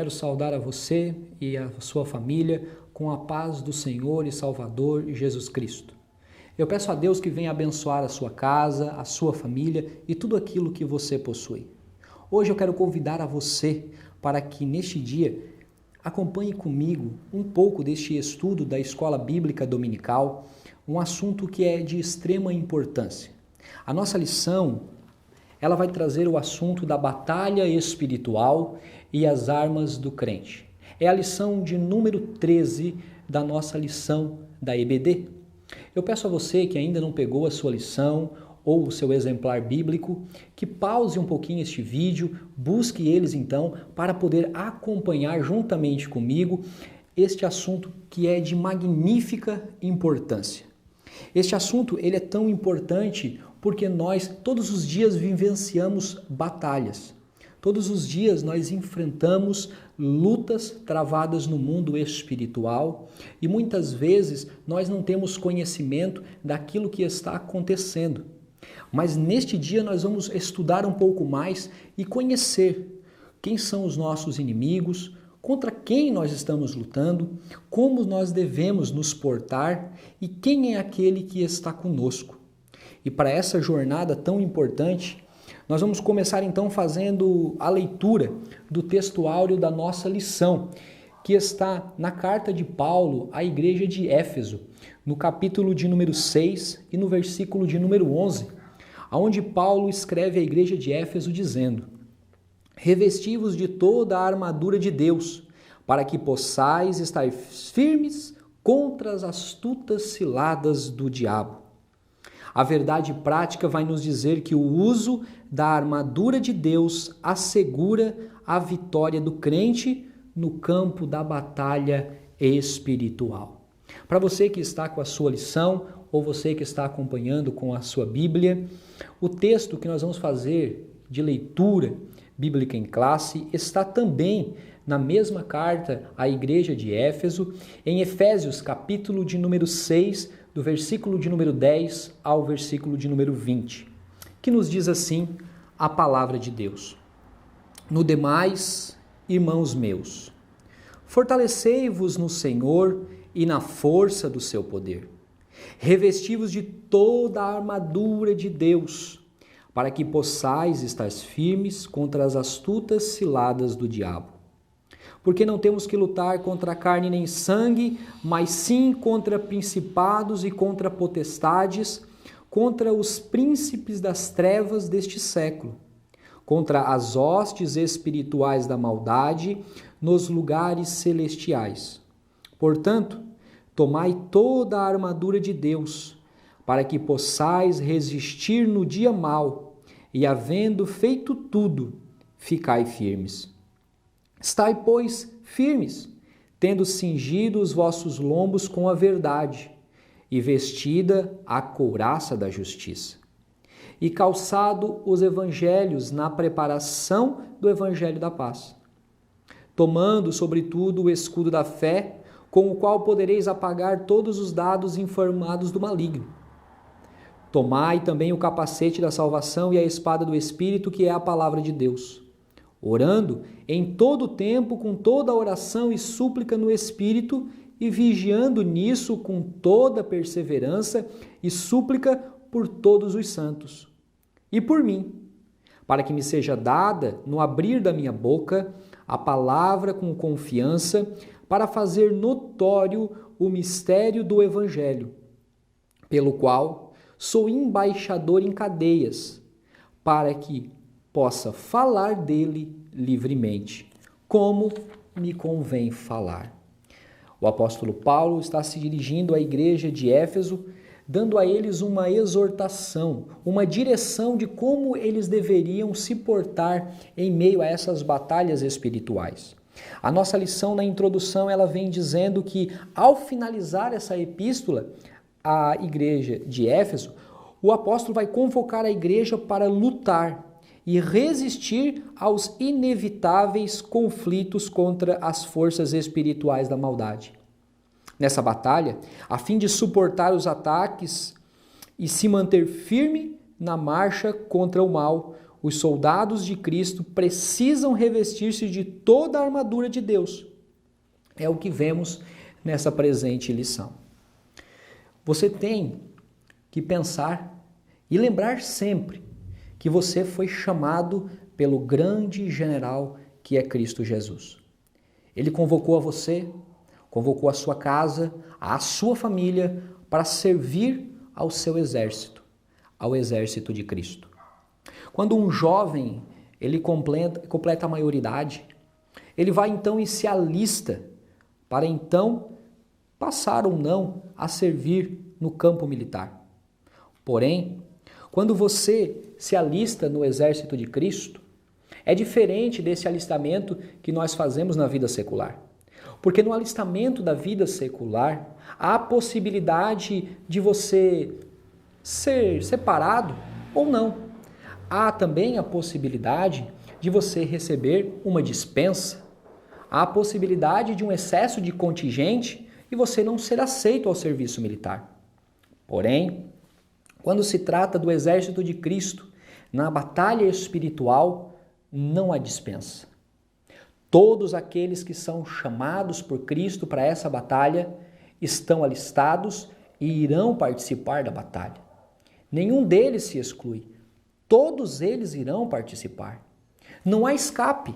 quero saudar a você e a sua família com a paz do Senhor e Salvador Jesus Cristo. Eu peço a Deus que venha abençoar a sua casa, a sua família e tudo aquilo que você possui. Hoje eu quero convidar a você para que neste dia acompanhe comigo um pouco deste estudo da Escola Bíblica Dominical, um assunto que é de extrema importância. A nossa lição, ela vai trazer o assunto da batalha espiritual e as armas do crente. É a lição de número 13 da nossa lição da EBD. Eu peço a você que ainda não pegou a sua lição ou o seu exemplar bíblico, que pause um pouquinho este vídeo, busque eles então para poder acompanhar juntamente comigo este assunto que é de magnífica importância. Este assunto ele é tão importante porque nós todos os dias vivenciamos batalhas. Todos os dias nós enfrentamos lutas travadas no mundo espiritual e muitas vezes nós não temos conhecimento daquilo que está acontecendo. Mas neste dia nós vamos estudar um pouco mais e conhecer quem são os nossos inimigos, contra quem nós estamos lutando, como nós devemos nos portar e quem é aquele que está conosco. E para essa jornada tão importante, nós vamos começar então fazendo a leitura do texto áureo da nossa lição, que está na carta de Paulo à igreja de Éfeso, no capítulo de número 6 e no versículo de número 11, onde Paulo escreve à igreja de Éfeso dizendo: revesti-vos de toda a armadura de Deus, para que possais estar firmes contra as astutas ciladas do diabo. A verdade prática vai nos dizer que o uso da armadura de Deus assegura a vitória do crente no campo da batalha espiritual. Para você que está com a sua lição ou você que está acompanhando com a sua Bíblia, o texto que nós vamos fazer de leitura bíblica em classe está também na mesma carta à igreja de Éfeso, em Efésios, capítulo de número 6, do versículo de número 10 ao versículo de número 20, que nos diz assim a palavra de Deus: no demais, irmãos meus, fortalecei-vos no Senhor e na força do seu poder. Revesti-vos de toda a armadura de Deus, para que possais estar firmes contra as astutas ciladas do diabo. Porque não temos que lutar contra carne nem sangue, mas sim contra principados e contra potestades, contra os príncipes das trevas deste século, contra as hostes espirituais da maldade nos lugares celestiais. Portanto, tomai toda a armadura de Deus, para que possais resistir no dia mau, e havendo feito tudo, ficai firmes. Estai, pois, firmes, tendo cingido os vossos lombos com a verdade, e vestida a couraça da justiça, e calçado os evangelhos na preparação do evangelho da paz, tomando, sobretudo, o escudo da fé, com o qual podereis apagar todos os dados inflamados do maligno. Tomai também o capacete da salvação e a espada do Espírito, que é a palavra de Deus, orando em todo o tempo com toda oração e súplica no Espírito e vigiando nisso com toda perseverança e súplica por todos os santos. E por mim, para que me seja dada, no abrir da minha boca, a palavra com confiança, para fazer notório o mistério do Evangelho, pelo qual sou embaixador em cadeias, para que possa falar dele livremente, como me convém falar. O apóstolo Paulo está se dirigindo à igreja de Éfeso, dando a eles uma exortação, uma direção de como eles deveriam se portar em meio a essas batalhas espirituais. A nossa lição na introdução, ela vem dizendo que ao finalizar essa epístola à igreja de Éfeso, o apóstolo vai convocar a igreja para lutar e resistir aos inevitáveis conflitos contra as forças espirituais da maldade. Nessa batalha, a fim de suportar os ataques e se manter firme na marcha contra o mal, os soldados de Cristo precisam revestir-se de toda a armadura de Deus. É o que vemos nessa presente lição. Você tem que pensar e lembrar sempre que você foi chamado pelo grande general que é Cristo Jesus. Ele convocou a você, convocou a sua casa, a sua família para servir ao seu exército, ao exército de Cristo. Quando um jovem ele completa a maioridade, ele vai então e se alista para então passar ou não a servir no campo militar. Porém, quando você se alista no exército de Cristo, é diferente desse alistamento que nós fazemos na vida secular. Porque no alistamento da vida secular, há a possibilidade de você ser separado ou não. Há também a possibilidade de você receber uma dispensa. Há a possibilidade de um excesso de contingente e você não ser aceito ao serviço militar. Porém, quando se trata do exército de Cristo, na batalha espiritual, não há dispensa. Todos aqueles que são chamados por Cristo para essa batalha estão alistados e irão participar da batalha. Nenhum deles se exclui. Todos eles irão participar. Não há escape.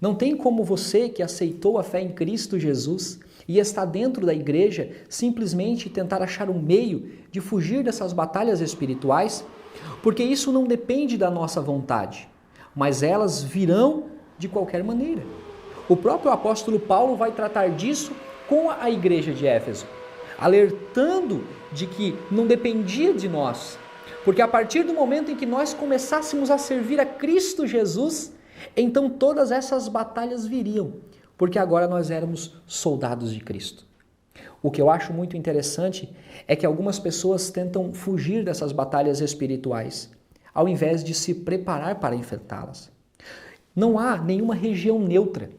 Não tem como você que aceitou a fé em Cristo Jesus e está dentro da igreja simplesmente tentar achar um meio de fugir dessas batalhas espirituais, porque isso não depende da nossa vontade, mas elas virão de qualquer maneira. O próprio apóstolo Paulo vai tratar disso com a igreja de Éfeso, alertando de que não dependia de nós, porque a partir do momento em que nós começássemos a servir a Cristo Jesus, então todas essas batalhas viriam, porque agora nós éramos soldados de Cristo. O que eu acho muito interessante é que algumas pessoas tentam fugir dessas batalhas espirituais, ao invés de se preparar para enfrentá-las. Não há nenhuma região neutra,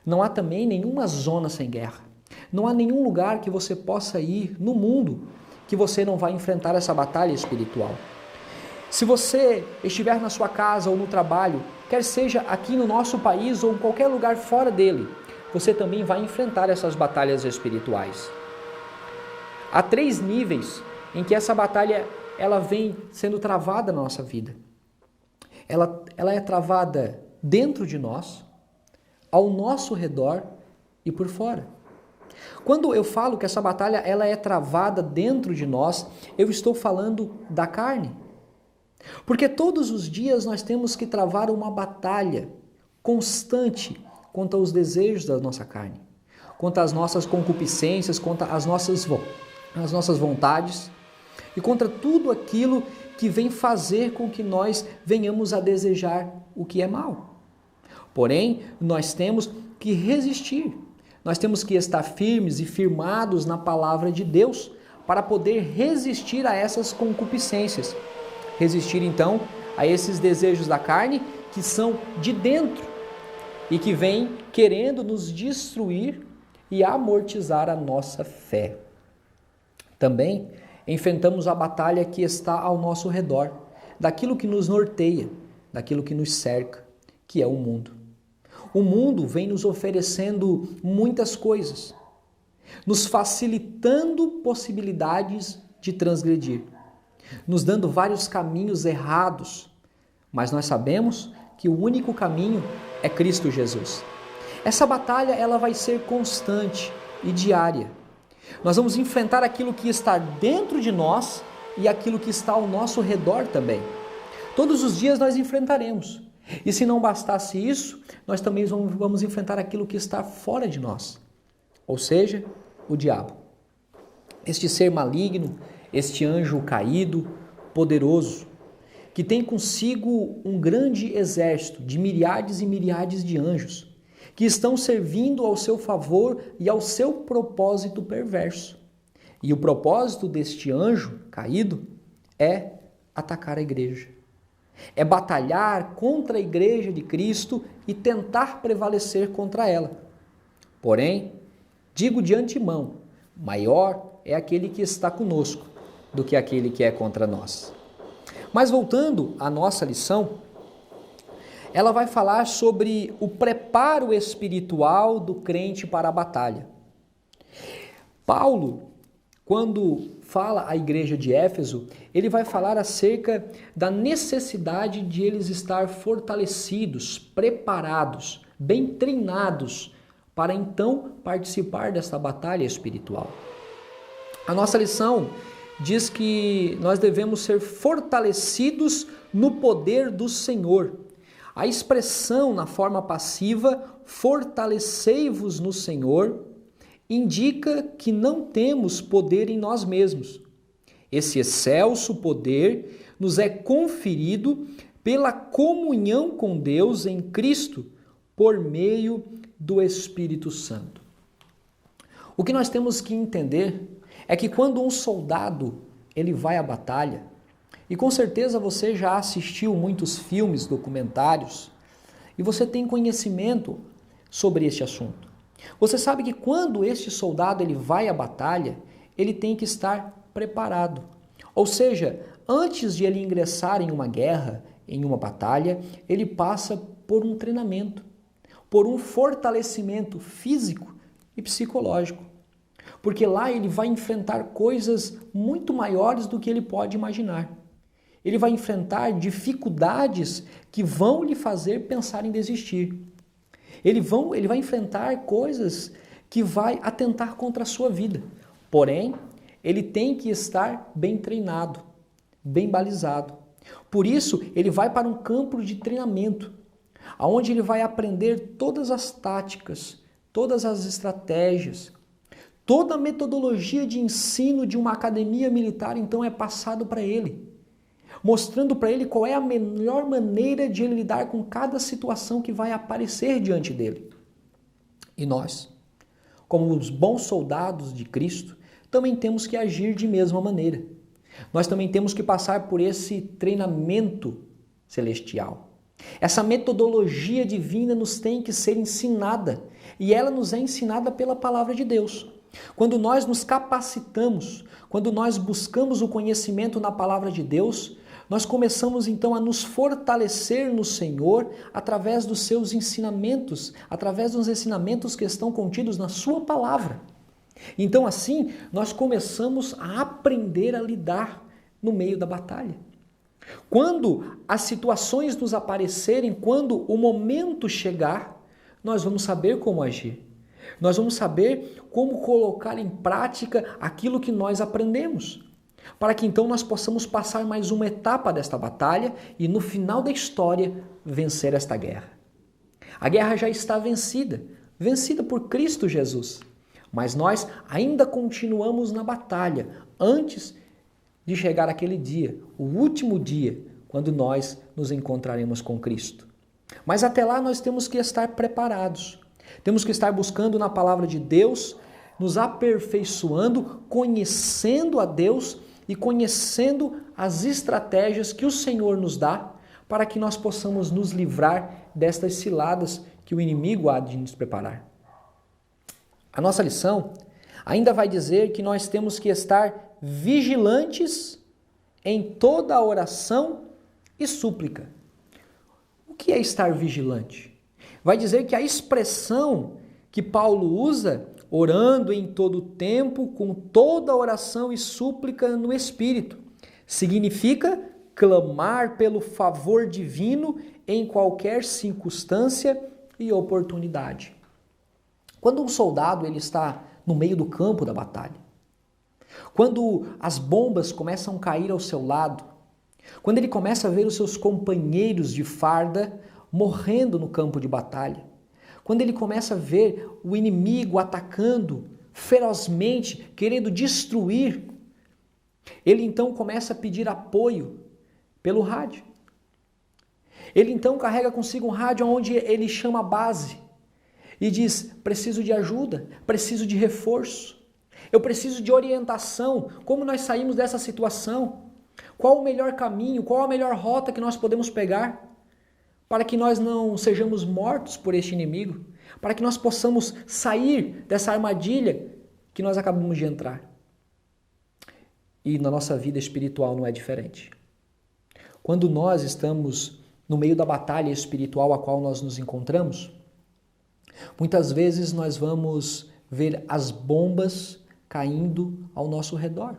não há também nenhuma zona sem guerra, não há nenhum lugar que você possa ir no mundo que você não vai enfrentar essa batalha espiritual. Se você estiver na sua casa ou no trabalho, quer seja aqui no nosso país ou em qualquer lugar fora dele, você também vai enfrentar essas batalhas espirituais. Há 3 níveis em que essa batalha ela vem sendo travada na nossa vida. Ela é travada dentro de nós, ao nosso redor e por fora. Quando eu falo que essa batalha ela é travada dentro de nós, eu estou falando da carne. Porque todos os dias nós temos que travar uma batalha constante contra os desejos da nossa carne, contra as nossas concupiscências, contra as nossas vontades e contra tudo aquilo que vem fazer com que nós venhamos a desejar o que é mal. Porém, nós temos que resistir. Nós temos que estar firmes e firmados na palavra de Deus para poder resistir a essas concupiscências. Resistir, então, a esses desejos da carne que são de dentro e que vêm querendo nos destruir e amortizar a nossa fé. Também enfrentamos a batalha que está ao nosso redor, daquilo que nos norteia, daquilo que nos cerca, que é o mundo. O mundo vem nos oferecendo muitas coisas, nos facilitando possibilidades de transgredir, nos dando vários caminhos errados, mas nós sabemos que o único caminho é Cristo Jesus. Essa batalha ela vai ser constante e diária. Nós vamos enfrentar aquilo que está dentro de nós e aquilo que está ao nosso redor também. Todos os dias nós enfrentaremos. E se não bastasse isso, nós também vamos enfrentar aquilo que está fora de nós, ou seja, o diabo. Este ser maligno, este anjo caído, poderoso, que tem consigo um grande exército de miríades e miríades de anjos, que estão servindo ao seu favor e ao seu propósito perverso. E o propósito deste anjo caído é atacar a igreja. É batalhar contra a igreja de Cristo e tentar prevalecer contra ela. Porém, digo de antemão, maior é aquele que está conosco do que aquele que é contra nós. Mas voltando à nossa lição, ela vai falar sobre o preparo espiritual do crente para a batalha. Paulo, quando fala à igreja de Éfeso, ele vai falar acerca da necessidade de eles estar fortalecidos, preparados, bem treinados, para então participar desta batalha espiritual. A nossa lição diz que nós devemos ser fortalecidos no poder do Senhor. A expressão na forma passiva, fortalecei-vos no Senhor, indica que não temos poder em nós mesmos. Esse excelso poder nos é conferido pela comunhão com Deus em Cristo por meio do Espírito Santo. O que nós temos que entender é que quando um soldado ele vai à batalha, e com certeza você já assistiu muitos filmes, documentários, e você tem conhecimento sobre este assunto. Você sabe que quando este soldado ele vai à batalha, ele tem que estar preparado. Ou seja, antes de ele ingressar em uma guerra, em uma batalha, ele passa por um treinamento, por um fortalecimento físico e psicológico. Porque lá ele vai enfrentar coisas muito maiores do que ele pode imaginar. Ele vai enfrentar dificuldades que vão lhe fazer pensar em desistir. Ele vai enfrentar coisas que vai atentar contra a sua vida. Porém, ele tem que estar bem treinado, bem balizado. Por isso, ele vai para um campo de treinamento, onde ele vai aprender todas as táticas, todas as estratégias, toda a metodologia de ensino de uma academia militar, então, é passado para ele, mostrando para ele qual é a melhor maneira de ele lidar com cada situação que vai aparecer diante dele. E nós, como os bons soldados de Cristo, também temos que agir de mesma maneira. Nós também temos que passar por esse treinamento celestial. Essa metodologia divina nos tem que ser ensinada, e ela nos é ensinada pela palavra de Deus. Quando nós nos capacitamos, quando nós buscamos o conhecimento na palavra de Deus, nós começamos então a nos fortalecer no Senhor através dos seus ensinamentos, através dos ensinamentos que estão contidos na sua palavra. Então assim, nós começamos a aprender a lidar no meio da batalha. Quando as situações nos aparecerem, quando o momento chegar, nós vamos saber como agir. Nós vamos saber como colocar em prática aquilo que nós aprendemos, para que então nós possamos passar mais uma etapa desta batalha e no final da história vencer esta guerra. A guerra já está vencida, vencida por Cristo Jesus, mas nós ainda continuamos na batalha antes de chegar aquele dia, o último dia, quando nós nos encontraremos com Cristo. Mas até lá nós temos que estar preparados. Temos que estar buscando na palavra de Deus, nos aperfeiçoando, conhecendo a Deus e conhecendo as estratégias que o Senhor nos dá para que nós possamos nos livrar destas ciladas que o inimigo há de nos preparar. A nossa lição ainda vai dizer que nós temos que estar vigilantes em toda oração e súplica. O que é estar vigilante? Vai dizer que a expressão que Paulo usa, orando em todo o tempo, com toda oração e súplica no Espírito, significa clamar pelo favor divino em qualquer circunstância e oportunidade. Quando um soldado ele está no meio do campo da batalha, quando as bombas começam a cair ao seu lado, quando ele começa a ver os seus companheiros de farda morrendo no campo de batalha, quando ele começa a ver o inimigo atacando ferozmente, querendo destruir, ele então começa a pedir apoio pelo rádio. Ele então carrega consigo um rádio onde ele chama a base e diz: preciso de ajuda, preciso de reforço, eu preciso de orientação, como nós saímos dessa situação, qual o melhor caminho, qual a melhor rota que nós podemos pegar para que nós não sejamos mortos por este inimigo, para que nós possamos sair dessa armadilha que nós acabamos de entrar. E na nossa vida espiritual não é diferente. Quando nós estamos no meio da batalha espiritual a qual nós nos encontramos, muitas vezes nós vamos ver as bombas caindo ao nosso redor.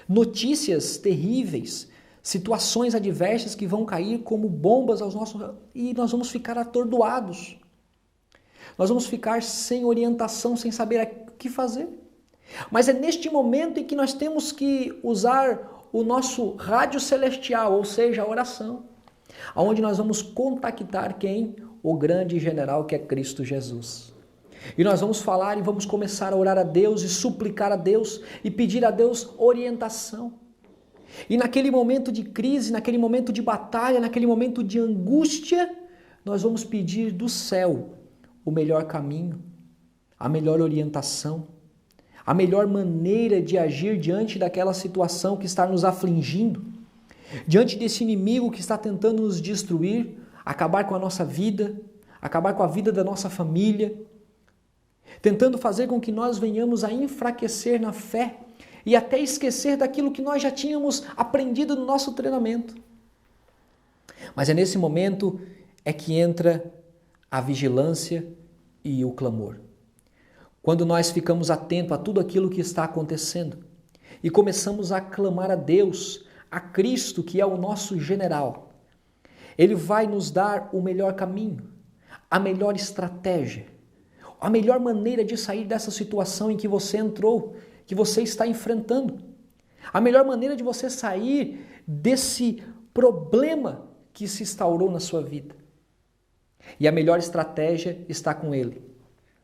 Notícias terríveis, situações adversas que vão cair como bombas aos nossos e nós vamos ficar atordoados. Nós vamos ficar sem orientação, sem saber o que fazer. Mas é neste momento em que nós temos que usar o nosso rádio celestial, ou seja, a oração, onde nós vamos contactar quem? O grande general que é Cristo Jesus. E nós vamos falar e vamos começar a orar a Deus e suplicar a Deus e pedir a Deus orientação. E naquele momento de crise, naquele momento de batalha, naquele momento de angústia, nós vamos pedir do céu o melhor caminho, a melhor orientação, a melhor maneira de agir diante daquela situação que está nos afligindo, diante desse inimigo que está tentando nos destruir, acabar com a nossa vida, acabar com a vida da nossa família, tentando fazer com que nós venhamos a enfraquecer na fé e até esquecer daquilo que nós já tínhamos aprendido no nosso treinamento. Mas é nesse momento que entra a vigilância e o clamor. Quando nós ficamos atentos a tudo aquilo que está acontecendo e começamos a clamar a Deus, a Cristo, que é o nosso general, Ele vai nos dar o melhor caminho, a melhor estratégia, a melhor maneira de sair dessa situação em que você entrou, que você está enfrentando. A melhor maneira de você sair desse problema que se instaurou na sua vida. E a melhor estratégia está com Ele,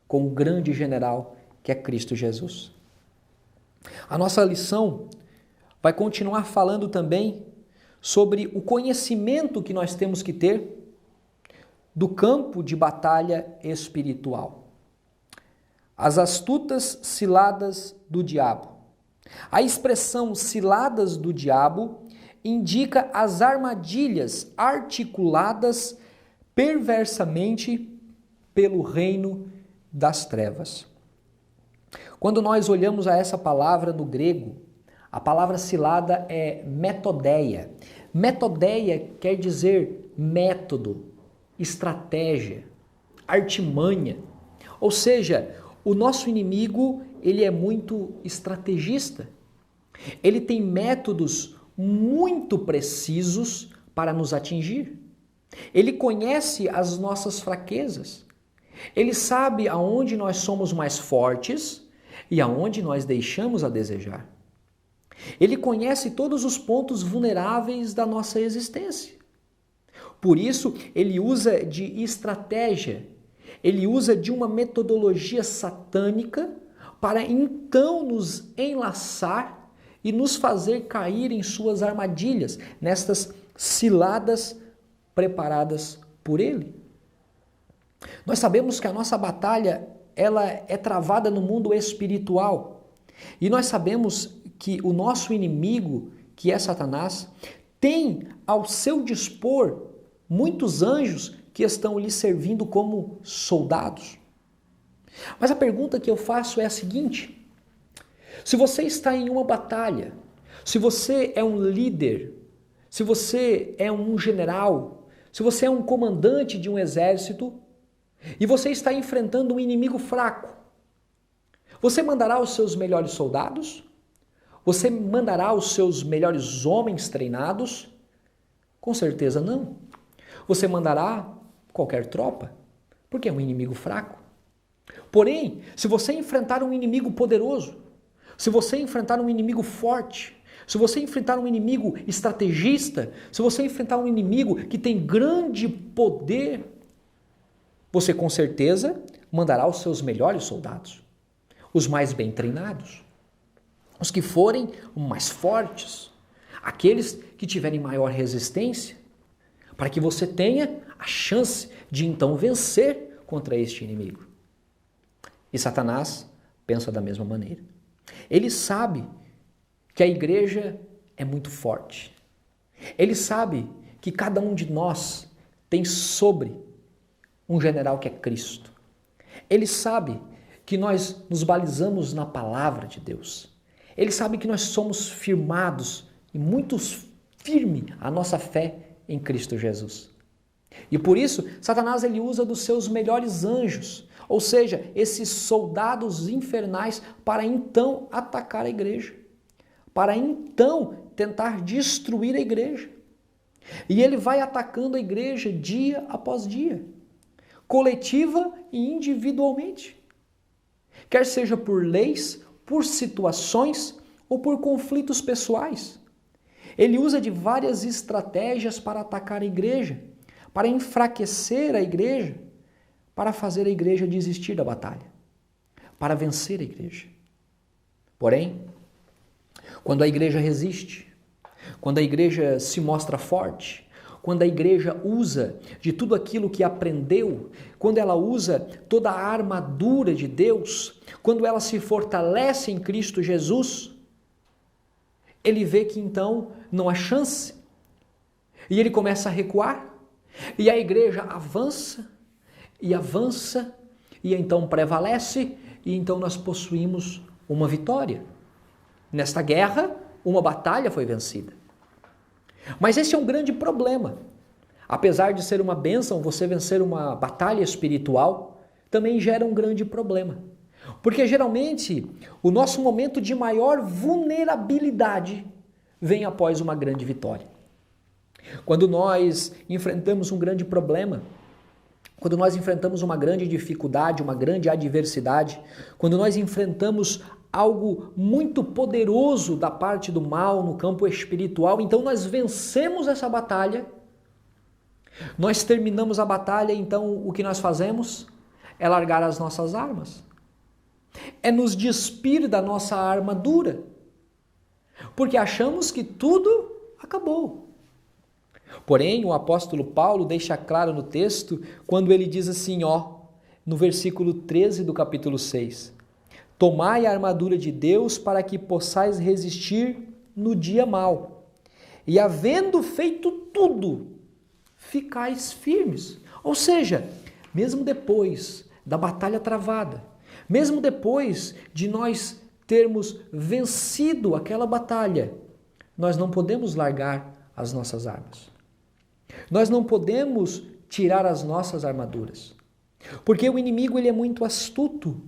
com o grande general que é Cristo Jesus. A nossa lição vai continuar falando também sobre o conhecimento que nós temos que ter do campo de batalha espiritual. As astutas ciladas do diabo. A expressão ciladas do diabo indica as armadilhas articuladas perversamente pelo reino das trevas. Quando nós olhamos a essa palavra no grego, a palavra cilada é metodeia. Metodeia quer dizer método, estratégia, artimanha. Ou seja, o nosso inimigo, ele é muito estrategista. Ele tem métodos muito precisos para nos atingir. Ele conhece as nossas fraquezas. Ele sabe aonde nós somos mais fortes e aonde nós deixamos a desejar. Ele conhece todos os pontos vulneráveis da nossa existência. Por isso, ele usa de estratégia, ele usa de uma metodologia satânica para então nos enlaçar e nos fazer cair em suas armadilhas, nestas ciladas preparadas por ele. Nós sabemos que a nossa batalha ela é travada no mundo espiritual. E nós sabemos que o nosso inimigo, que é Satanás, tem ao seu dispor muitos anjos que estão lhe servindo como soldados. Mas a pergunta que eu faço é a seguinte: se você está em uma batalha, se você é um líder, se você é um general, se você é um comandante de um exército e você está enfrentando um inimigo fraco, você mandará os seus melhores soldados? Você mandará os seus melhores homens treinados? Com certeza não. Você mandará qualquer tropa, porque é um inimigo fraco. Porém, se você enfrentar um inimigo poderoso, se você enfrentar um inimigo forte, se você enfrentar um inimigo estrategista, se você enfrentar um inimigo que tem grande poder, você com certeza mandará os seus melhores soldados, os mais bem treinados, os que forem mais fortes, aqueles que tiverem maior resistência, para que você tenha a chance de então vencer contra este inimigo. E Satanás pensa da mesma maneira. Ele sabe que a igreja é muito forte. Ele sabe que cada um de nós tem sobre um general que é Cristo. Ele sabe que nós nos balizamos na palavra de Deus. Ele sabe que nós somos firmados e muito firme a nossa fé em Cristo Jesus. E por isso, Satanás ele usa dos seus melhores anjos, ou seja, esses soldados infernais, para então atacar a igreja, para então tentar destruir a igreja. E ele vai atacando a igreja dia após dia, coletiva e individualmente. Quer seja por leis, por situações ou por conflitos pessoais. Ele usa de várias estratégias para atacar a igreja, para enfraquecer a igreja, para fazer a igreja desistir da batalha, para vencer a igreja. Porém, quando a igreja resiste, quando a igreja se mostra forte, quando a igreja usa de tudo aquilo que aprendeu, quando ela usa toda a armadura de Deus, quando ela se fortalece em Cristo Jesus, ele vê que então não há chance e ele começa a recuar e a igreja avança e avança e então prevalece e então nós possuímos uma vitória. Nesta guerra, uma batalha foi vencida. Mas esse é um grande problema. Apesar de ser uma bênção, você vencer uma batalha espiritual também gera um grande problema. Porque geralmente o nosso momento de maior vulnerabilidade vem após uma grande vitória. Quando nós enfrentamos um grande problema, quando nós enfrentamos uma grande dificuldade, uma grande adversidade, quando nós enfrentamos algo muito poderoso da parte do mal no campo espiritual, então nós vencemos essa batalha, nós terminamos a batalha, então o que nós fazemos é largar as nossas armas, é nos despir da nossa armadura, porque achamos que tudo acabou. Porém, o apóstolo Paulo deixa claro no texto, quando ele diz assim, no versículo 13 do capítulo 6, tomai a armadura de Deus para que possais resistir no dia mau. E havendo feito tudo, ficais firmes. Ou seja, mesmo depois da batalha travada, mesmo depois de nós termos vencido aquela batalha, nós não podemos largar as nossas armas. Nós não podemos tirar as nossas armaduras. Porque o inimigo ele é muito astuto.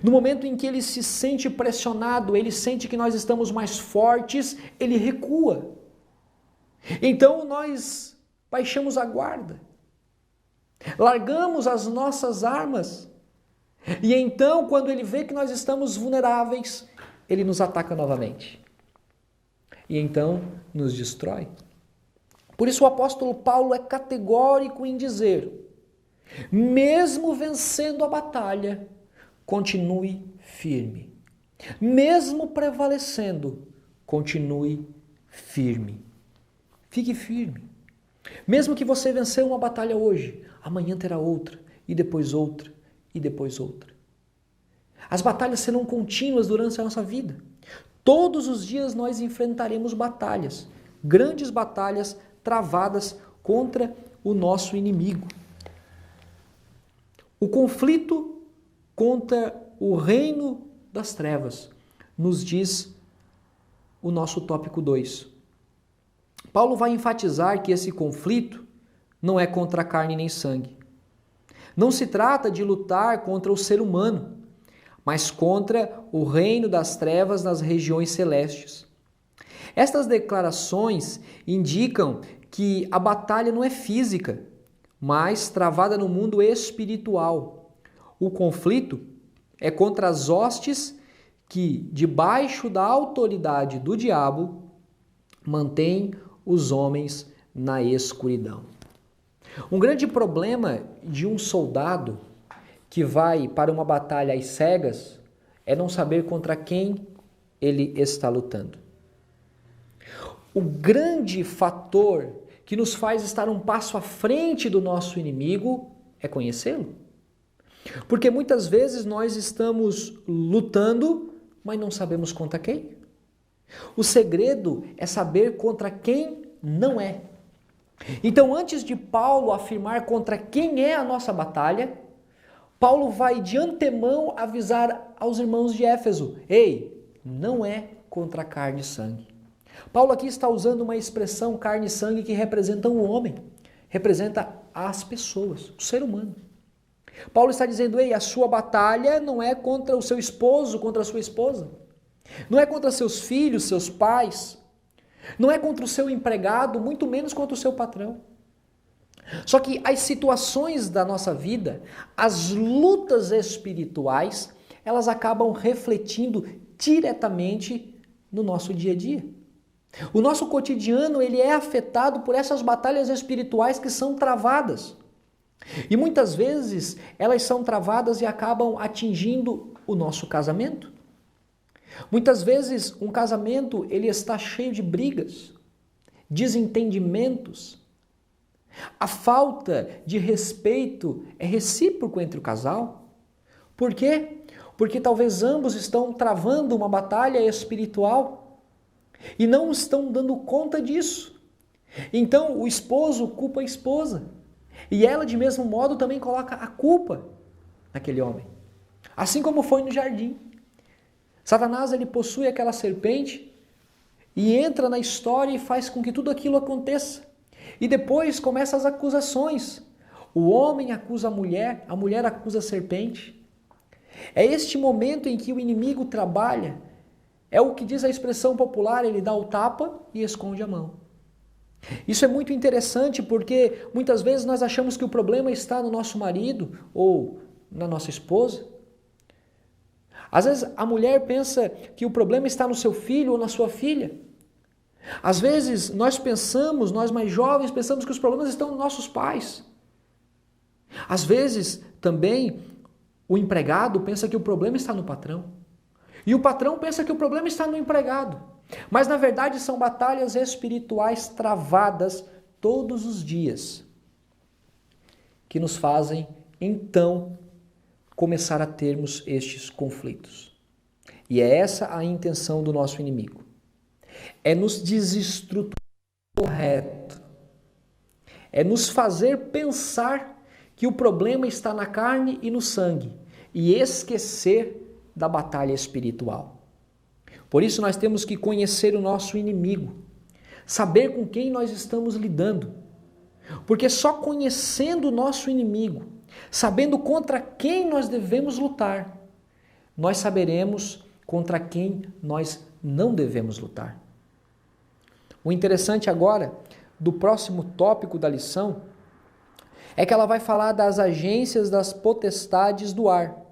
No momento em que ele se sente pressionado, ele sente que nós estamos mais fortes, ele recua. Então nós baixamos a guarda, largamos as nossas armas, e então quando ele vê que nós estamos vulneráveis, ele nos ataca novamente. E então nos destrói. Por isso o apóstolo Paulo é categórico em dizer, mesmo vencendo a batalha, continue firme. Mesmo prevalecendo, continue firme. Fique firme. Mesmo que você venceu uma batalha hoje, amanhã terá outra, e depois outra, e depois outra. As batalhas serão contínuas durante a nossa vida. Todos os dias nós enfrentaremos batalhas, grandes batalhas travadas contra o nosso inimigo. O conflito contra o reino das trevas, nos diz o nosso tópico 2. Paulo vai enfatizar que esse conflito não é contra a carne nem sangue. Não se trata de lutar contra o ser humano, mas contra o reino das trevas nas regiões celestes. Estas declarações indicam que a batalha não é física, mas travada no mundo espiritual. O conflito é contra as hostes que, debaixo da autoridade do diabo, mantêm os homens na escuridão. Um grande problema de um soldado que vai para uma batalha às cegas é não saber contra quem ele está lutando. O grande fator que nos faz estar um passo à frente do nosso inimigo é conhecê-lo. Porque muitas vezes nós estamos lutando, mas não sabemos contra quem. O segredo é saber contra quem não é. Então, antes de Paulo afirmar contra quem é a nossa batalha, Paulo vai de antemão avisar aos irmãos de Éfeso: ei, não é contra carne e sangue. Paulo aqui está usando uma expressão carne e sangue que representa um homem, representa as pessoas, o ser humano. Paulo está dizendo, ei, a sua batalha não é contra o seu esposo, contra a sua esposa. Não é contra seus filhos, seus pais. Não é contra o seu empregado, muito menos contra o seu patrão. Só que as situações da nossa vida, as lutas espirituais, elas acabam refletindo diretamente no nosso dia a dia. O nosso cotidiano, ele é afetado por essas batalhas espirituais que são travadas. E muitas vezes elas são travadas e acabam atingindo o nosso casamento. Muitas vezes um casamento ele está cheio de brigas, desentendimentos. A falta de respeito é recíproco entre o casal. Por quê? Porque talvez ambos estão travando uma batalha espiritual e não estão dando conta disso. Então o esposo culpa a esposa e ela de mesmo modo também coloca a culpa naquele homem. Assim como foi no jardim. Satanás ele possui aquela serpente e entra na história e faz com que tudo aquilo aconteça. E depois começam as acusações. O homem acusa a mulher acusa a serpente. É este momento em que o inimigo trabalha. É o que diz a expressão popular, ele dá o tapa e esconde a mão. Isso é muito interessante porque muitas vezes nós achamos que o problema está no nosso marido ou na nossa esposa. Às vezes a mulher pensa que o problema está no seu filho ou na sua filha. Às vezes nós mais jovens, pensamos que os problemas estão nos nossos pais. Às vezes também o empregado pensa que o problema está no patrão. E o patrão pensa que o problema está no empregado. Mas na verdade são batalhas espirituais travadas todos os dias que nos fazem então começar a termos estes conflitos. E é essa a intenção do nosso inimigo. É nos desestruturar correto. É nos fazer pensar que o problema está na carne e no sangue e esquecer da batalha espiritual. Por isso nós temos que conhecer o nosso inimigo, saber com quem nós estamos lidando. Porque só conhecendo o nosso inimigo, sabendo contra quem nós devemos lutar, nós saberemos contra quem nós não devemos lutar. O interessante agora, do próximo tópico da lição, é que ela vai falar das agências das potestades do ar.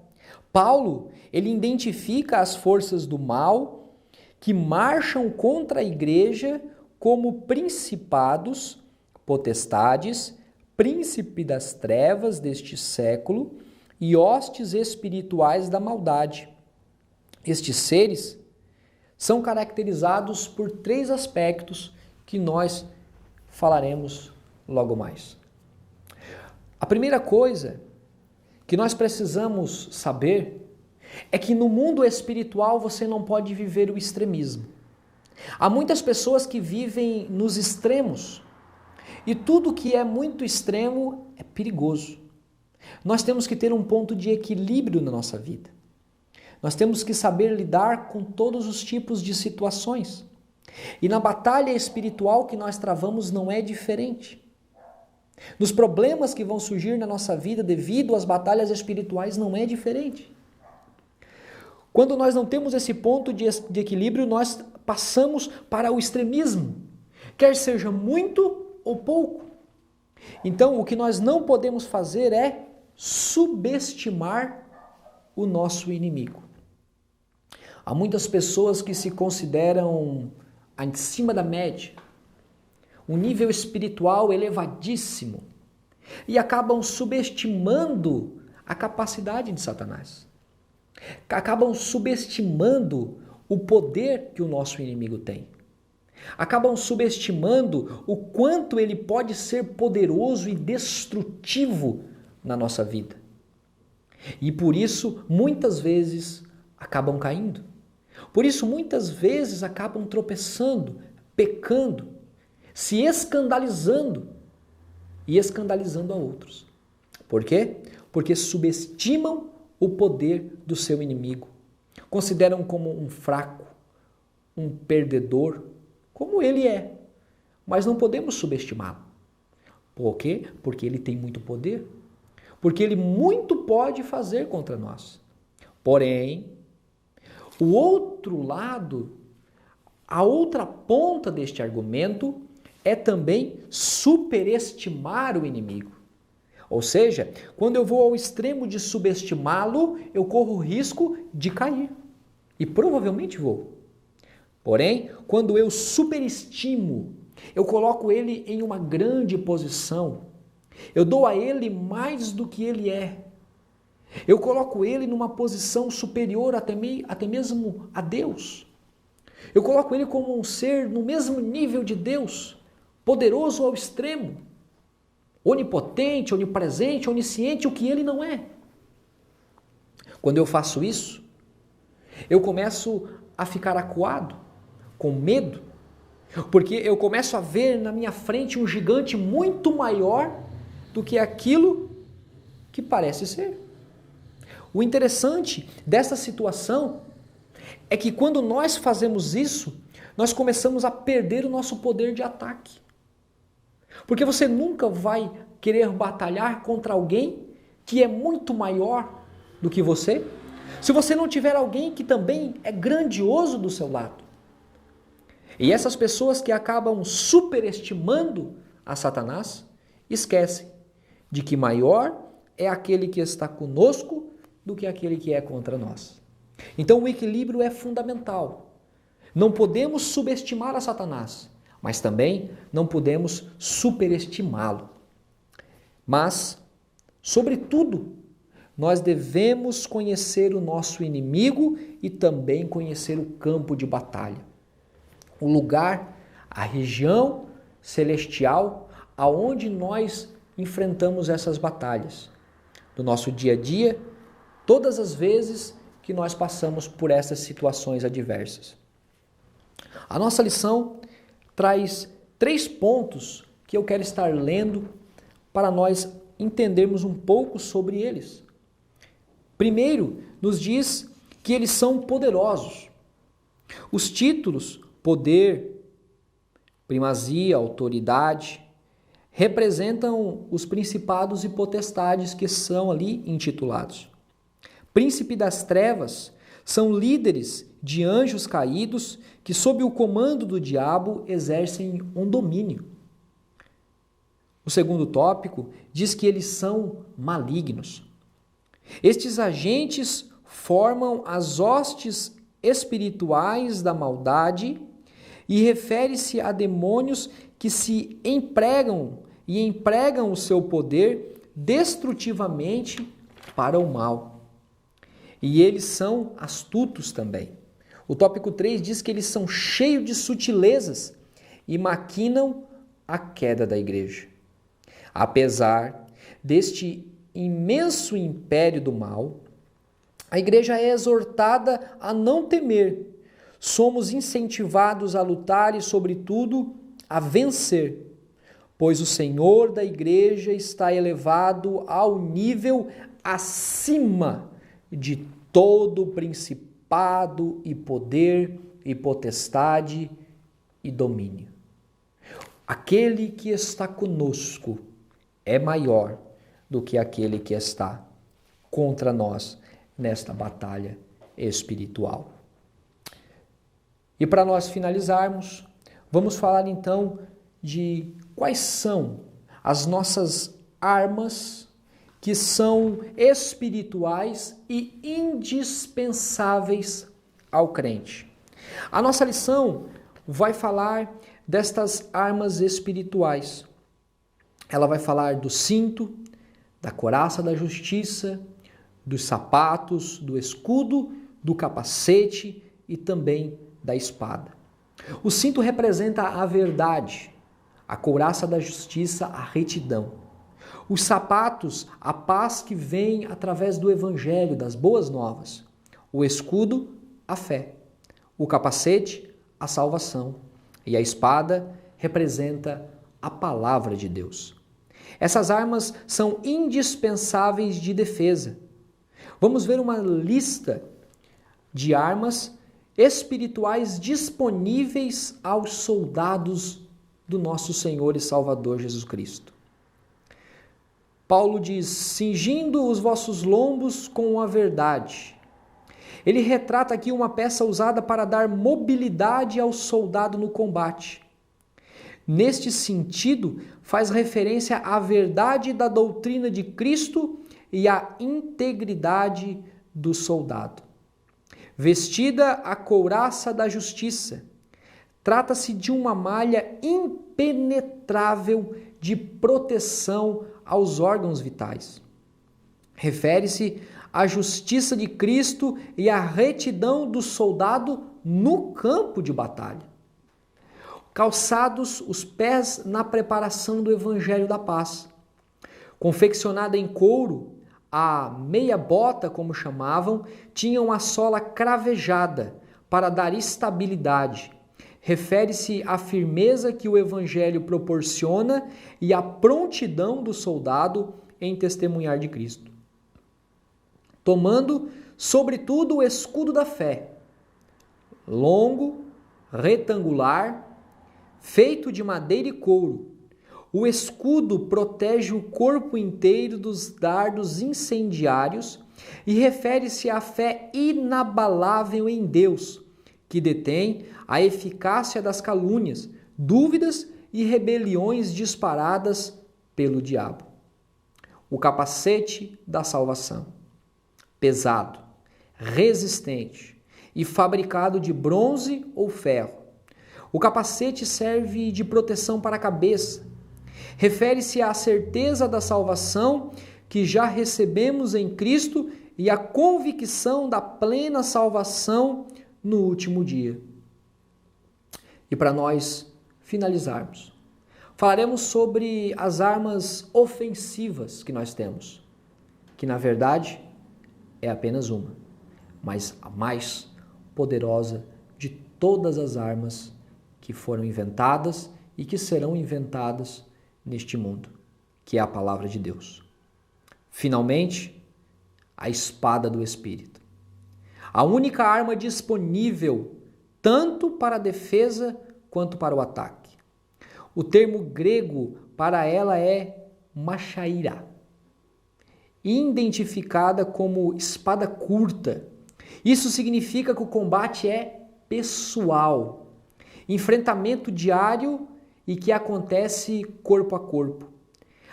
Paulo, ele identifica as forças do mal que marcham contra a igreja como principados, potestades, príncipe das trevas deste século e hostes espirituais da maldade. Estes seres são caracterizados por 3 aspectos que nós falaremos logo mais. A primeira coisa que nós precisamos saber é que no mundo espiritual você não pode viver o extremismo. Há muitas pessoas que vivem nos extremos e tudo que é muito extremo é perigoso. Nós temos que ter um ponto de equilíbrio na nossa vida. Nós temos que saber lidar com todos os tipos de situações. E na batalha espiritual que nós travamos não é diferente. Nos problemas que vão surgir na nossa vida devido às batalhas espirituais não é diferente. Quando nós não temos esse ponto de equilíbrio, nós passamos para o extremismo, quer seja muito ou pouco. Então, o que nós não podemos fazer é subestimar o nosso inimigo. Há muitas pessoas que se consideram acima da média, um nível espiritual elevadíssimo, e acabam subestimando a capacidade de Satanás. Acabam subestimando o poder que o nosso inimigo tem. Acabam subestimando o quanto ele pode ser poderoso e destrutivo na nossa vida. E por isso, muitas vezes, acabam caindo. Por isso, muitas vezes, acabam tropeçando, pecando, se escandalizando e escandalizando a outros. Por quê? Porque subestimam o poder do seu inimigo. Consideram como um fraco, um perdedor, como ele é. Mas não podemos subestimá-lo. Por quê? Porque ele tem muito poder. Porque ele muito pode fazer contra nós. Porém, o outro lado, a outra ponta deste argumento é também superestimar o inimigo. Ou seja, quando eu vou ao extremo de subestimá-lo, eu corro o risco de cair. E provavelmente vou. Porém, quando eu superestimo, eu coloco ele em uma grande posição, eu dou a ele mais do que ele é. Eu coloco ele numa posição superior até mesmo a Deus. Eu coloco ele como um ser no mesmo nível de Deus, poderoso ao extremo, onipotente, onipresente, onisciente, o que ele não é. Quando eu faço isso, eu começo a ficar acuado, com medo, porque eu começo a ver na minha frente um gigante muito maior do que aquilo que parece ser. O interessante dessa situação é que quando nós fazemos isso, nós começamos a perder o nosso poder de ataque. Porque você nunca vai querer batalhar contra alguém que é muito maior do que você, se você não tiver alguém que também é grandioso do seu lado. E essas pessoas que acabam superestimando a Satanás, esquecem de que maior é aquele que está conosco do que aquele que é contra nós. Então o equilíbrio é fundamental. Não podemos subestimar a Satanás, mas também não podemos superestimá-lo. Mas, sobretudo, nós devemos conhecer o nosso inimigo e também conhecer o campo de batalha. O lugar, a região celestial aonde nós enfrentamos essas batalhas. No nosso dia a dia, todas as vezes que nós passamos por essas situações adversas. A nossa lição traz 3 pontos que eu quero estar lendo para nós entendermos um pouco sobre eles. Primeiro, nos diz que eles são poderosos. Os títulos, poder, primazia, autoridade, representam os principados e potestades que são ali intitulados. Príncipe das trevas são líderes de anjos caídos que, sob o comando do diabo, exercem um domínio. O segundo tópico diz que eles são malignos. Estes agentes formam as hostes espirituais da maldade e refere-se a demônios que se empregam o seu poder destrutivamente para o mal. E eles são astutos também. O tópico 3 diz que eles são cheios de sutilezas e maquinam a queda da igreja. Apesar deste imenso império do mal, a igreja é exortada a não temer. Somos incentivados a lutar e, sobretudo, a vencer, pois o Senhor da igreja está elevado ao nível acima de todo principado e poder e potestade e domínio. Aquele que está conosco é maior do que aquele que está contra nós nesta batalha espiritual. E para nós finalizarmos, vamos falar então de quais são as nossas armas que são espirituais e indispensáveis ao crente. A nossa lição vai falar destas armas espirituais. Ela vai falar do cinto, da couraça da justiça, dos sapatos, do escudo, do capacete e também da espada. O cinto representa a verdade, a couraça da justiça, a retidão. Os sapatos, a paz que vem através do evangelho, das boas novas. O escudo, a fé. O capacete, a salvação. E a espada representa a palavra de Deus. Essas armas são indispensáveis de defesa. Vamos ver uma lista de armas espirituais disponíveis aos soldados do nosso Senhor e Salvador Jesus Cristo. Paulo diz, cingindo os vossos lombos com a verdade. Ele retrata aqui uma peça usada para dar mobilidade ao soldado no combate. Neste sentido, faz referência à verdade da doutrina de Cristo e à integridade do soldado. Vestida a couraça da justiça, trata-se de uma malha impenetrável de proteção aos órgãos vitais. Refere-se à justiça de Cristo e à retidão do soldado no campo de batalha. Calçados os pés na preparação do evangelho da paz. Confeccionada em couro, a meia bota, como chamavam, tinha uma sola cravejada para dar estabilidade. Refere-se à firmeza que o evangelho proporciona e à prontidão do soldado em testemunhar de Cristo. Tomando, sobretudo, o escudo da fé, longo, retangular, feito de madeira e couro. O escudo protege o corpo inteiro dos dardos incendiários e refere-se à fé inabalável em Deus, que detém a eficácia das calúnias, dúvidas e rebeliões disparadas pelo diabo. O capacete da salvação, pesado, resistente e fabricado de bronze ou ferro. O capacete serve de proteção para a cabeça. Refere-se à certeza da salvação que já recebemos em Cristo e à convicção da plena salvação no último dia. E para nós finalizarmos, falaremos sobre as armas ofensivas que nós temos, que na verdade é apenas uma, mas a mais poderosa de todas as armas que foram inventadas e que serão inventadas neste mundo, que é a palavra de Deus. Finalmente, a espada do Espírito. A única arma disponível tanto para a defesa quanto para o ataque. O termo grego para ela é machaira, identificada como espada curta. Isso significa que o combate é pessoal, enfrentamento diário e que acontece corpo a corpo.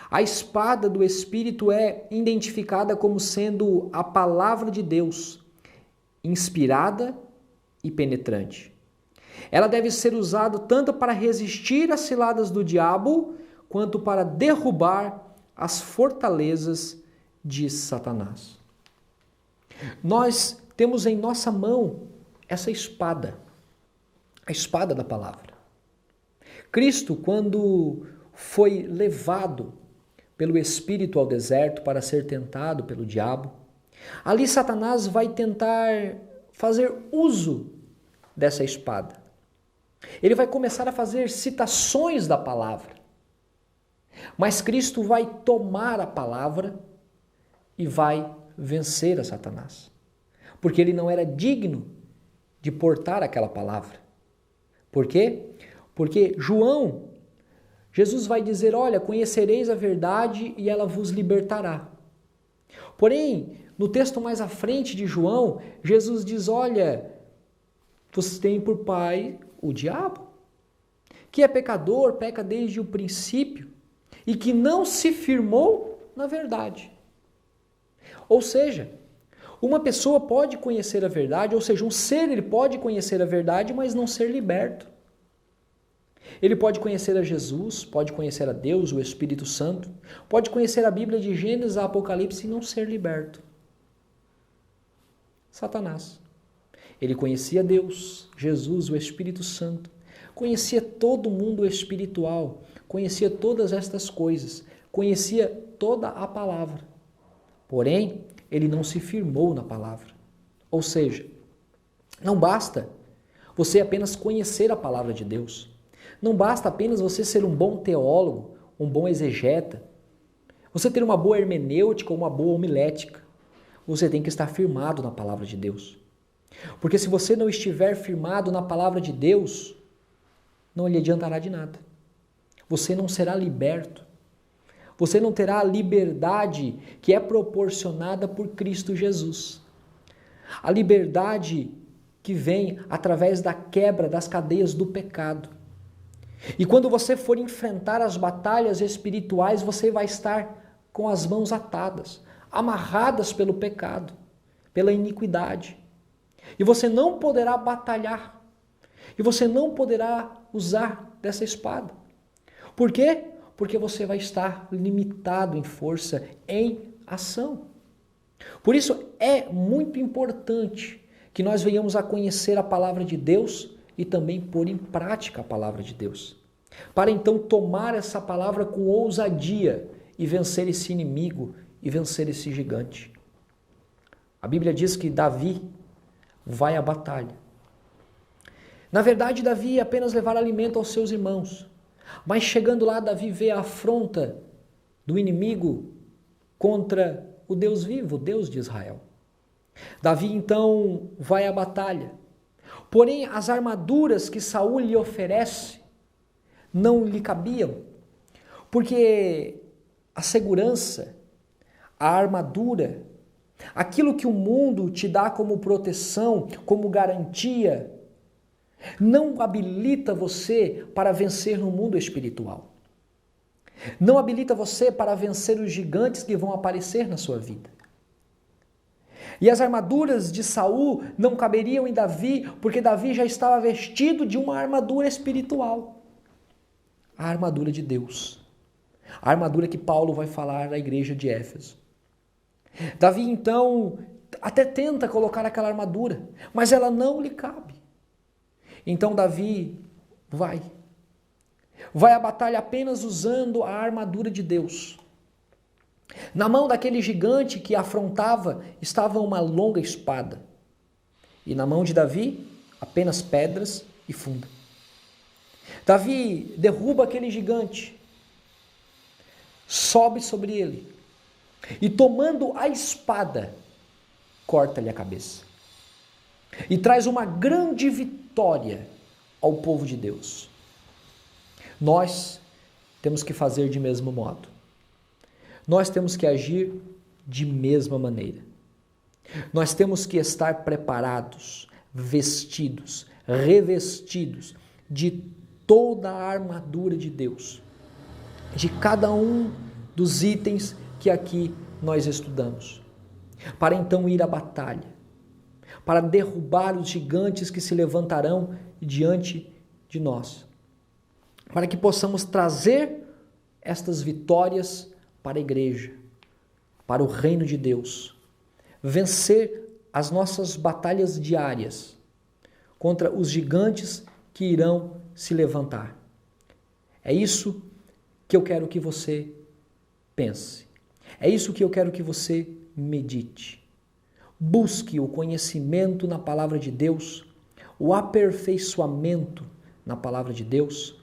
A espada do Espírito é identificada como sendo a palavra de Deus, inspirada e penetrante. Ela deve ser usada tanto para resistir às ciladas do diabo, quanto para derrubar as fortalezas de Satanás. Nós temos em nossa mão essa espada, a espada da palavra. Cristo, quando foi levado pelo Espírito ao deserto para ser tentado pelo diabo, ali Satanás vai tentar fazer uso dessa espada. Ele vai começar a fazer citações da palavra. Mas Cristo vai tomar a palavra e vai vencer a Satanás. Porque ele não era digno de portar aquela palavra. Por quê? Porque Jesus vai dizer, olha, conhecereis a verdade e ela vos libertará. Porém, no texto mais à frente de João, Jesus diz, olha, vocês têm por pai o diabo, que é pecador, peca desde o princípio e que não se firmou na verdade. Ou seja, uma pessoa pode conhecer a verdade, ou seja, um ser ele pode conhecer a verdade, mas não ser liberto. Ele pode conhecer a Jesus, pode conhecer a Deus, o Espírito Santo, pode conhecer a Bíblia de Gênesis a Apocalipse e não ser liberto. Satanás. Ele conhecia Deus, Jesus, o Espírito Santo, conhecia todo o mundo espiritual, conhecia todas estas coisas, conhecia toda a palavra. Porém, ele não se firmou na palavra. Ou seja, não basta você apenas conhecer a palavra de Deus. Não basta apenas você ser um bom teólogo, um bom exegeta, você ter uma boa hermenêutica ou uma boa homilética. Você tem que estar firmado na palavra de Deus. Porque se você não estiver firmado na palavra de Deus, não lhe adiantará de nada. Você não será liberto. Você não terá a liberdade que é proporcionada por Cristo Jesus. A liberdade que vem através da quebra das cadeias do pecado. E quando você for enfrentar as batalhas espirituais, você vai estar com as mãos atadas, amarradas pelo pecado, pela iniquidade. E você não poderá batalhar. E você não poderá usar dessa espada. Por quê? Porque você vai estar limitado em força, em ação. Por isso é muito importante que nós venhamos a conhecer a palavra de Deus e também pôr em prática a palavra de Deus. Para então tomar essa palavra com ousadia e vencer esse inimigo e vencer esse gigante. A Bíblia diz que Davi vai à batalha. Na verdade, Davi ia apenas levar alimento aos seus irmãos. Mas chegando lá, Davi vê a afronta do inimigo contra o Deus vivo, o Deus de Israel. Davi então vai à batalha. Porém, as armaduras que Saul lhe oferece não lhe cabiam, porque a segurança, a armadura, aquilo que o mundo te dá como proteção, como garantia, não habilita você para vencer no mundo espiritual. Não habilita você para vencer os gigantes que vão aparecer na sua vida. E as armaduras de Saul não caberiam em Davi, porque Davi já estava vestido de uma armadura espiritual. A armadura de Deus. A armadura que Paulo vai falar na igreja de Éfeso. Davi então até tenta colocar aquela armadura, mas ela não lhe cabe. Então Davi vai à batalha apenas usando a armadura de Deus. Na mão daquele gigante que afrontava estava uma longa espada. E na mão de Davi, apenas pedras e funda. Davi derruba aquele gigante, sobe sobre ele e tomando a espada, corta-lhe a cabeça. E traz uma grande vitória ao povo de Deus. Nós temos que fazer de mesmo modo. Nós temos que agir de mesma maneira. Nós temos que estar preparados, vestidos, revestidos de toda a armadura de Deus, de cada um dos itens que aqui nós estudamos, para então ir à batalha, para derrubar os gigantes que se levantarão diante de nós, para que possamos trazer estas vitórias para a igreja, para o reino de Deus, vencer as nossas batalhas diárias contra os gigantes que irão se levantar. É isso que eu quero que você pense. É isso que eu quero que você medite. Busque o conhecimento na palavra de Deus, o aperfeiçoamento na palavra de Deus.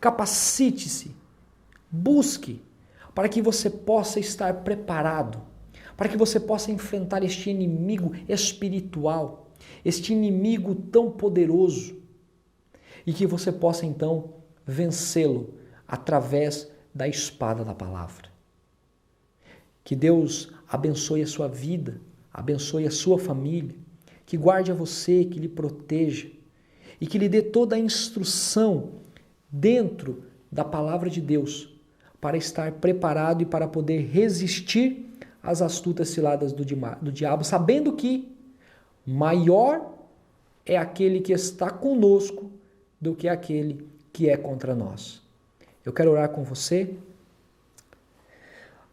Capacite-se, busque, para que você possa estar preparado, para que você possa enfrentar este inimigo espiritual, este inimigo tão poderoso, e que você possa então vencê-lo através da espada da palavra. Que Deus abençoe a sua vida, abençoe a sua família, que guarde a você, que lhe proteja e que lhe dê toda a instrução dentro da palavra de Deus para estar preparado e para poder resistir às astutas ciladas do diabo, sabendo que maior é aquele que está conosco do que aquele que é contra nós. Eu quero orar com você.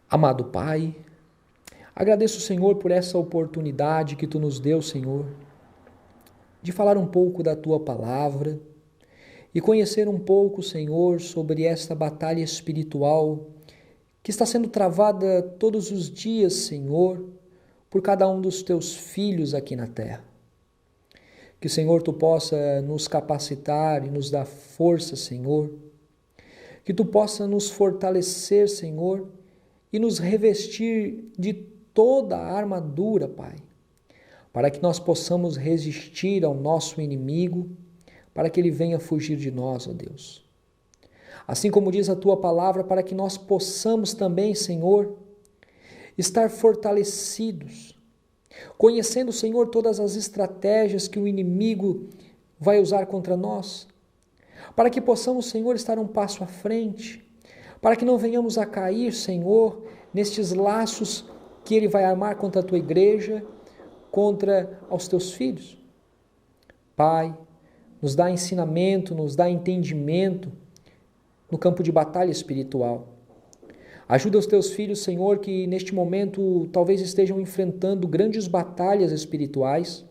Amado Pai, agradeço, Senhor, por essa oportunidade que Tu nos deu, Senhor, de falar um pouco da Tua palavra e conhecer um pouco, Senhor, sobre esta batalha espiritual que está sendo travada todos os dias, Senhor, por cada um dos Teus filhos aqui na terra. Que, Senhor, Tu possa nos capacitar e nos dar força, Senhor. Que Tu possa nos fortalecer, Senhor, e nos revestir de toda a armadura, Pai, para que nós possamos resistir ao nosso inimigo, para que ele venha fugir de nós, ó Deus. Assim como diz a tua palavra, para que nós possamos também, Senhor, estar fortalecidos, conhecendo, Senhor, todas as estratégias que o inimigo vai usar contra nós, para que possamos, Senhor, estar um passo à frente, para que não venhamos a cair, Senhor, nestes laços que ele vai armar contra a tua igreja, contra os teus filhos. Pai, nos dá ensinamento, nos dá entendimento no campo de batalha espiritual. Ajuda os teus filhos, Senhor, que neste momento talvez estejam enfrentando grandes batalhas espirituais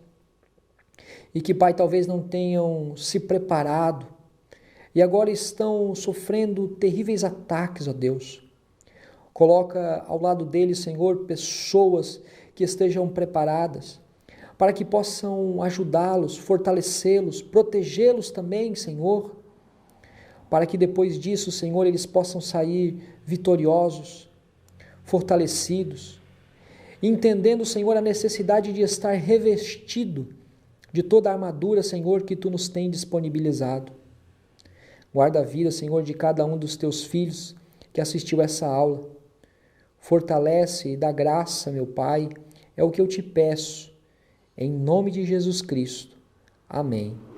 e que, Pai, talvez não tenham se preparado e agora estão sofrendo terríveis ataques, ó Deus. Coloca ao lado deles, Senhor, pessoas que estejam preparadas para que possam ajudá-los, fortalecê-los, protegê-los também, Senhor, para que depois disso, Senhor, eles possam sair vitoriosos, fortalecidos, entendendo, Senhor, a necessidade de estar revestido de toda a armadura, Senhor, que Tu nos tem disponibilizado. Guarda a vida, Senhor, de cada um dos Teus filhos que assistiu essa aula. Fortalece e dá graça, meu Pai, é o que eu te peço, em nome de Jesus Cristo. Amém.